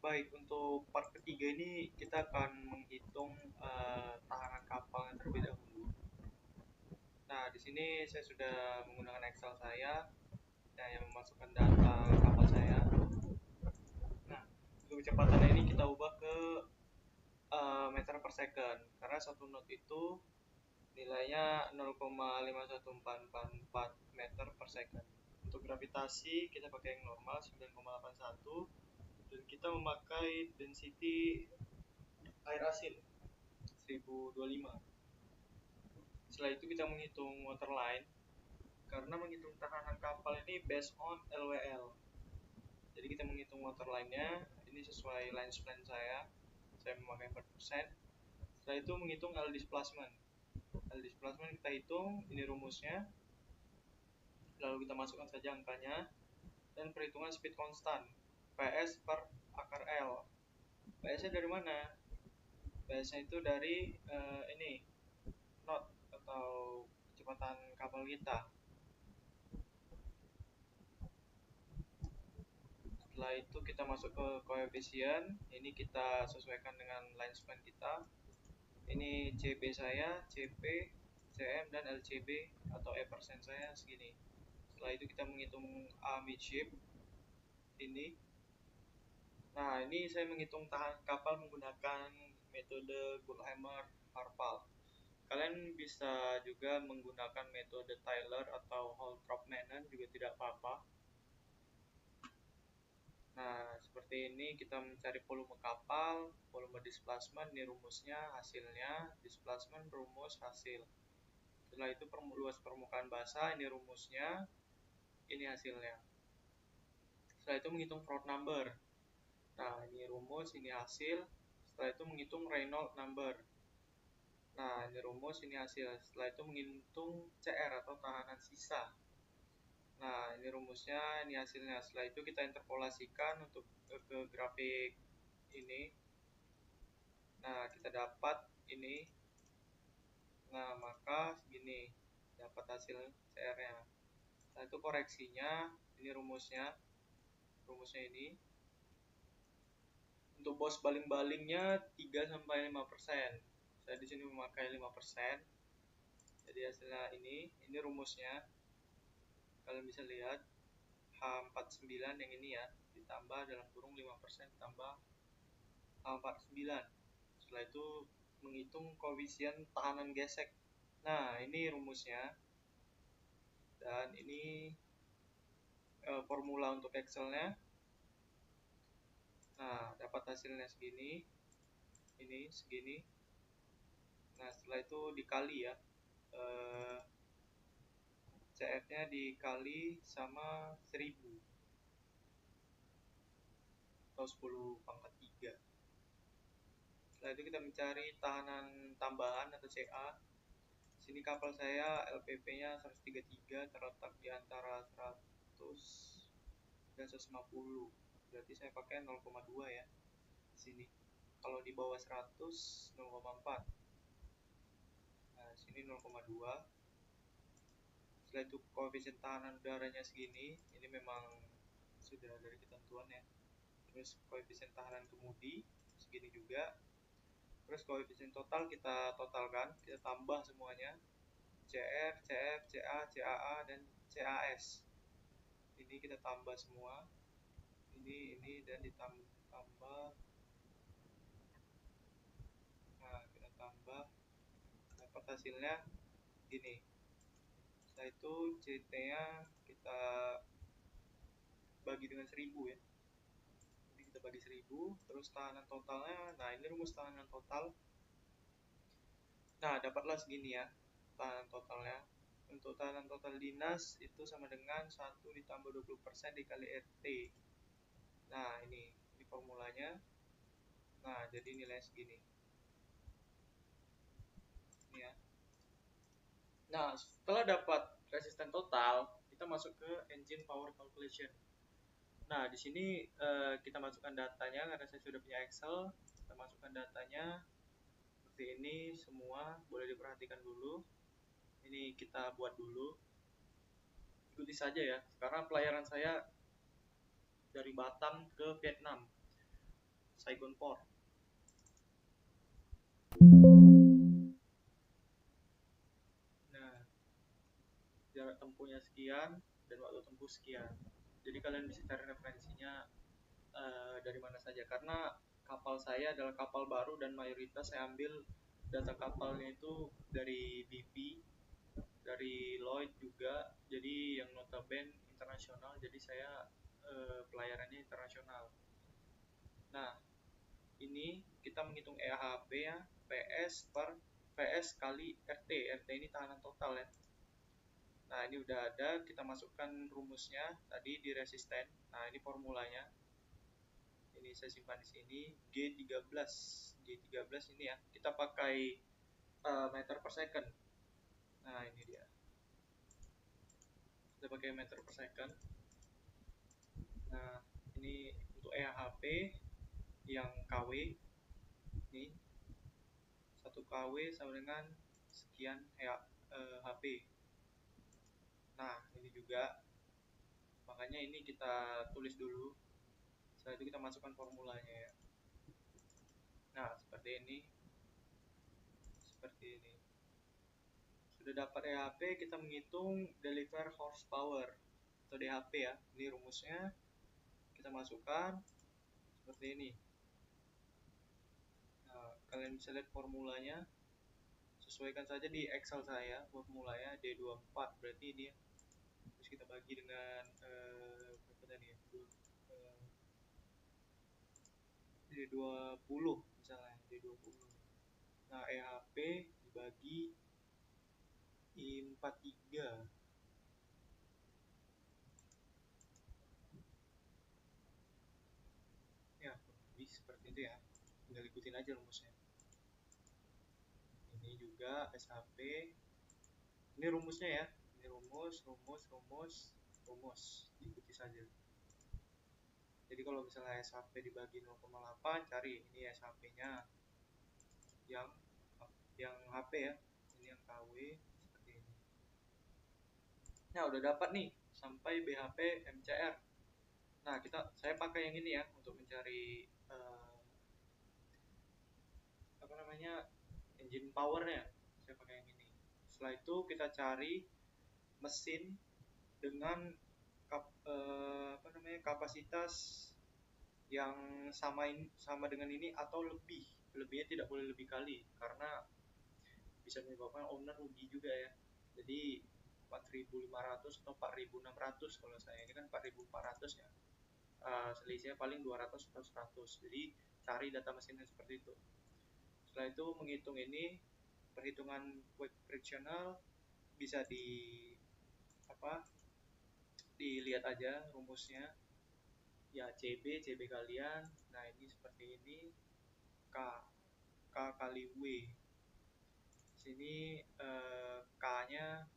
Baik, untuk part ketiga ini kita akan menghitung tahanan kapalnya terlebih dahulu. Nah, di sini saya sudah menggunakan Excel saya, yang memasukkan data kapal saya. Nah, untuk kecepatannya ini kita ubah ke meter per second, karena satu knot itu nilainya 0,51444 meter per second. Untuk gravitasi kita pakai yang normal 9,81, dan kita memakai density air asin 1025. Setelah itu kita menghitung waterline, karena menghitung tahanan kapal ini based on LWL. Jadi kita menghitung waterline-nya, ini sesuai line span saya memakai 4%. Setelah itu menghitung L displacement. L displacement kita hitung, ini rumusnya. Lalu kita masukkan saja angkanya, dan perhitungan speed constant, PS per akar L. PS-nya dari mana? PS-nya itu dari ini knot atau kecepatan kapal kita. Setelah itu kita masuk ke koefisien, ini kita sesuaikan dengan line span kita. Ini CB saya, CP, CM, dan LCB atau E persen saya segini. Setelah itu kita menghitung A midship ini. Nah, ini saya menghitung tahan kapal menggunakan metode Goldhammer-Harpal. Kalian bisa juga menggunakan metode Tyler atau Holtrop-Manon juga tidak apa-apa. Nah, seperti ini kita mencari volume kapal, volume displacement, ini rumusnya, hasilnya, displacement, rumus, hasil. Setelah itu luas permukaan basah, ini rumusnya, ini hasilnya. Setelah itu menghitung Froude number. Nah, ini rumus, ini hasil. Setelah itu menghitung Reynolds number. Nah, ini rumus, ini hasil. Setelah itu menghitung CR atau tahanan sisa. Nah, ini rumusnya, ini hasilnya. Setelah itu kita interpolasikan untuk ke grafik ini. Nah, kita dapat ini. Nah, maka segini dapat hasil CR-nya. Nah, itu koreksinya, ini rumusnya. Rumusnya ini. Untuk bos baling-balingnya 3 sampai 5%. Saya di sini memakai 5%. Jadi hasilnya ini rumusnya. Kalian bisa lihat H49 yang ini ya, ditambah dalam kurung 5% tambah H49. Setelah itu menghitung koefisien tahanan gesek. Nah, ini rumusnya. Dan ini formula untuk Excel-nya. Nah, dapat hasilnya segini. Ini segini. Nah, setelah itu dikali ya. CF-nya dikali sama 1000 atau 10 pangkat 3. Setelah itu kita mencari tahanan tambahan atau CA. Sini kapal saya LPP-nya 133, terletak di antara 100 dan 150. Berarti saya pakai 0,2 ya. Sini. Kalau di bawah 100 0,4. Nah, sini 0,2. Setelah itu koefisien tahanan udaranya segini. Ini memang sudah dari ketentuan ya. Terus koefisien tahanan kemudi segini juga. Terus koefisien total kita totalkan, kita tambah semuanya. CR, CF, CA, CAA, dan CAS. Ini kita tambah semua. Ini dan ditambah. Nah, kita tambah. Dapat hasilnya gini. Setelah itu CT-nya kita bagi dengan 1000 ya. Jadi kita bagi 1000, terus tahanan totalnya. Nah, ini rumus tahanan total. Nah, dapatlah segini ya tahanan totalnya. Untuk tahanan total dinas itu sama dengan 1 ditambah 20% dikali RT. Nah, ini formulanya. Nah, jadi nilainya segini. Ini ya. Nah, setelah dapat resisten total, kita masuk ke engine power calculation. Nah, di sini kita masukkan datanya karena saya sudah punya Excel. Kita masukkan datanya seperti ini semua, boleh diperhatikan dulu. Ini kita buat dulu. Ikuti saja ya. Sekarang pelayaran saya dari Batam ke Vietnam. Saigon Port. Nah, jarak tempuhnya sekian dan waktu tempuh sekian. Jadi kalian bisa cari referensinya dari mana saja, karena kapal saya adalah kapal baru dan mayoritas saya ambil data kapalnya itu dari BP, dari Lloyd juga, jadi yang notabene internasional, jadi saya pelayarannya internasional. Nah, ini kita menghitung EHP ya, PS kali RT ini tahanan total ya. Nah, ini udah ada, kita masukkan rumusnya tadi di resisten. Nah, ini formulanya. Ini saya simpan di sini, G13 ini ya. Kita pakai meter per second. Nah, ini dia. Kita pakai meter per second. Nah, ini untuk EHP yang KW. Ini 1 KW sama dengan sekian HP. Nah, ini juga. Makanya ini kita tulis dulu. Setelah itu kita masukkan formulanya ya. Nah, seperti ini. Sudah dapat EHP, kita menghitung deliver horsepower atau DHP ya. Ini rumusnya. Kita masukkan seperti ini. Nah, kalian bisa lihat formulanya. Sesuaikan saja di Excel saya formulanya D24, berarti ini ya. Terus kita bagi dengan berapa tadi ya? D20 misalnya, D20. Nah, EHP dibagi I43. Ya, lebih seperti itu ya. Tinggal ikutin aja rumusnya. Ini juga SHP. Ini rumusnya ya. Ini rumus. Ikuti saja. Jadi kalau misalnya SHP dibagi 0,8, cari ini SHP-nya yang HP ya. Ini yang KW seperti ini. Nah, udah dapat nih sampai BHP MCR. Nah, saya pakai yang ini ya untuk mencari engine powernya. Saya pakai yang ini. Setelah itu kita cari mesin dengan kapasitas yang sama dengan ini atau lebihnya tidak boleh lebih kali, karena bisa menyebabkan owner rugi juga ya. Jadi 4.500 atau 4.600 kalau saya, ini kan 4.400 ya. Selisihnya paling 200 atau 100. Jadi cari data mesinnya seperti itu. Setelah itu menghitung ini, perhitungan weight frictional bisa dilihat aja rumusnya ya, CB kalian. Nah, ini seperti ini, K kali W. Sini K-nya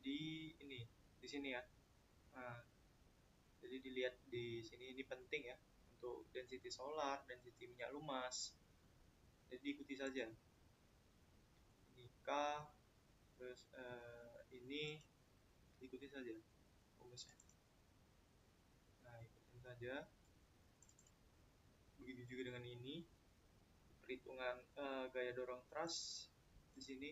di sini ya. Nah, jadi dilihat di sini, ini penting ya untuk density solar, density minyak lumas. Jadi ikuti saja. Ini K, terus ini ikuti saja rumusnya. Nah, ikutin saja. Begitu juga dengan ini. Perhitungan gaya dorong thrust di sini.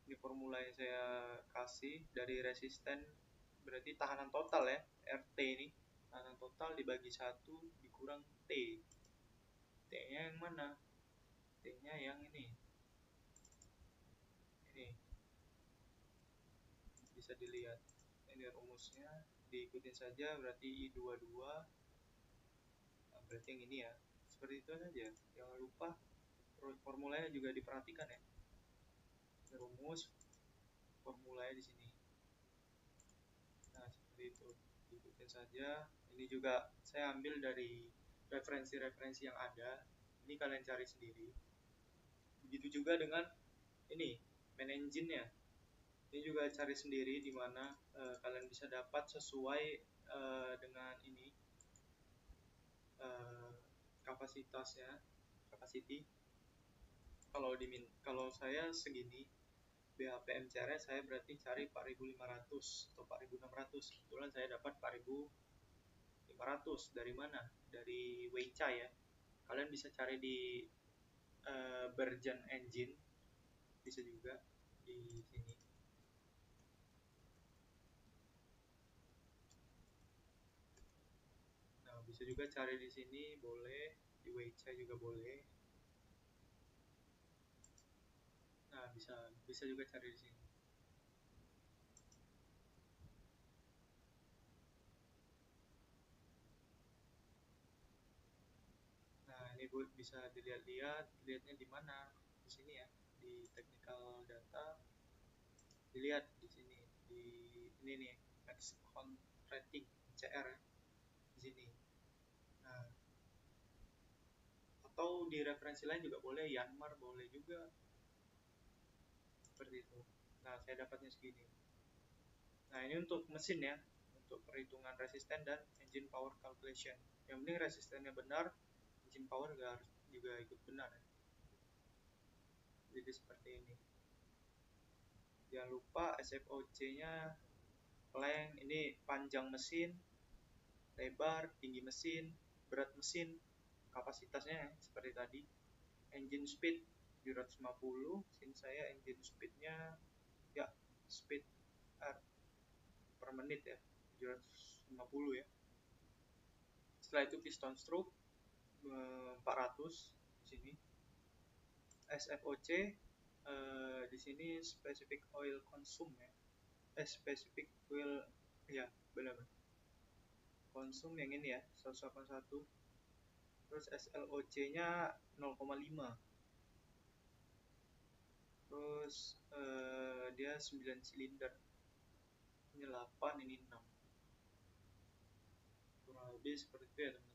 Ini formula yang saya kasih dari resisten, berarti tahanan total ya, RT ini. Tahanan total dibagi 1 dikurang T. T-nya yang mana? T-nya yang ini. Ini. Bisa dilihat. Ini rumusnya, diikutin saja, berarti I22. Nah, berarti yang ini ya. Seperti itu saja. Jangan lupa formulanya juga diperhatikan ya. Rumus formulanya di sini. Nah, seperti itu. Ikutin saja. Ini juga saya ambil dari referensi-referensi yang ada. Ini kalian cari sendiri. Begitu juga dengan ini, main engine-nya. Ini juga cari sendiri di mana kalian bisa dapat sesuai dengan ini kapasitasnya, capacity. Kalau saya segini BHP MCR saya berarti cari 4.500 atau 4.600. Kebetulan saya dapat 4.500. 400. Dari mana? Dari Weicha ya. Kalian bisa cari di Bergen Engine, bisa juga di sini. Nah, bisa juga cari di sini, boleh di Weicha juga boleh. Nah, bisa juga cari di sini. Nah, ini bisa lihatnya di mana? Di sini ya, di technical data. Dilihat di sini, di ini nih, max count rating CR di sini. Nah, atau di referensi lain juga boleh, Yanmar boleh juga, seperti itu. Nah, saya dapatnya segini. Nah, ini untuk mesin ya, untuk perhitungan resisten dan engine power calculation. Yang penting resistennya benar, engine power juga ikut benar ya. Jadi seperti ini. Jangan lupa SFOC-nya length, ini panjang mesin, lebar, tinggi mesin, berat mesin, kapasitasnya ya, seperti tadi. Engine speed 750, sini saya engine speednya ya speed per menit ya 750 ya. Setelah itu piston stroke 400 di sini. SFOC di sini specific oil consume ya. Specific oil ya, benar. Konsum yang ini ya 181. Terus SLOC-nya 0,5. Terus dia 9 silinder. Ini 8, ini 6. Kurang lebih seperti itu ya teman-teman.